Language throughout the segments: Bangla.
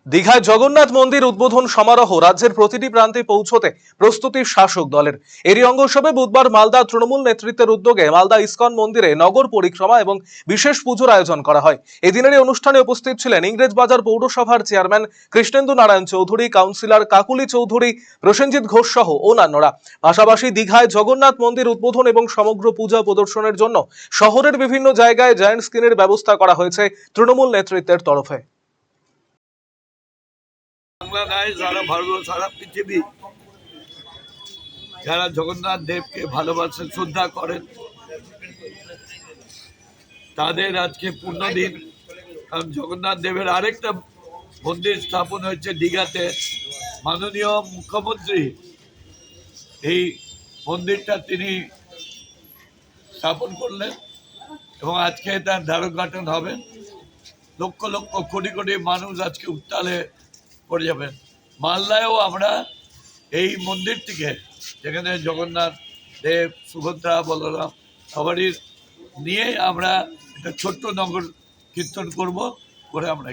দীঘায় জগন্নাথ মন্দির উদ্বোধন সমারোহ রাজ্যের প্রতিটি প্রান্তে পৌঁছতে প্রস্তুতি শাসক দলের। এরই অঙ্গ হিসেবে বুধবার মালদা তৃণমূল নেতৃত্বের উদ্যোগে মালদা ইসকন মন্দিরে নগর পরিক্রমা এবং বিশেষ পুজোর আয়োজন করা হয়। এদিনের অনুষ্ঠানে উপস্থিত ছিলেন ইংরেজবাজার পৌরসভার চেয়ারম্যান কৃষ্ণেন্দু নারায়ণ চৌধুরী, কাউন্সিলর কাকুলি চৌধুরী, প্রসেনজিৎ ঘোষ সহ অন্যান্যরা। পাশাপাশি দীঘায় জগন্নাথ মন্দির উদ্বোধন এবং সমগ্র পূজা প্রদর্শনের জন্য শহরের বিভিন্ন জায়গায় জায়ান্ট স্ক্রিনের ব্যবস্থা করা হয়েছে তৃণমূল নেতৃত্বের তরফে। বাংলাদেশ, সারা ভারত, সারা পৃথিবী যারা জগন্নাথ দেবকে ভালোবাসেন, শ্রদ্ধা করেন, তাদের আজকে পূর্ণদিন। কারণ জগন্নাথ দেবের আরেকটা মন্দির স্থাপন হয়েছে দীঘাতে। মাননীয় মুখ্যমন্ত্রী এই মন্দিরটা তিনি স্থাপন করলেন এবং আজকে তার দ্বারোদ্ঘাটন হবে। লক্ষ লক্ষ কোটি কোটি মানুষ আজকে উত্তালে পড়ে যাবেন। মালদায়ও আমরা এই মন্দিরটিকে, যেখানে জগন্নাথ দেব, সুভদ্রা, বলরাম সবারই নিয়ে আমরা একটা ছোট্ট নগর কীর্তন করে আমরা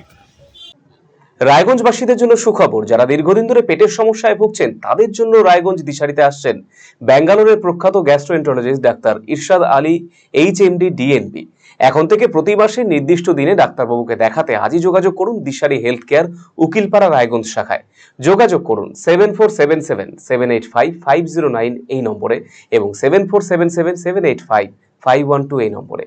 রায়গঞ্জবাসীদের জন্য সুখবর। যারা দীর্ঘদিন ধরে পেটের সমস্যায় ভুগছেন তাদের জন্য রায়গঞ্জ দিশারিতে আসছেন ব্যাঙ্গালোরের প্রখ্যাত গ্যাস্ট্রোএন্টারোলজিস্ট ডাক্তার ইরশাদ আলী, HMD, DNB। এখন থেকে প্রতি মাসে নির্দিষ্ট দিনে ডাক্তারবাবুকে দেখাতে আজই যোগাযোগ করুন দিশারি হেলথ কেয়ার, উকিলপাড়া, রায়গঞ্জ শাখায়। যোগাযোগ করুন 7477785509 এই নম্বরে এবং 7477785512 এই নম্বরে।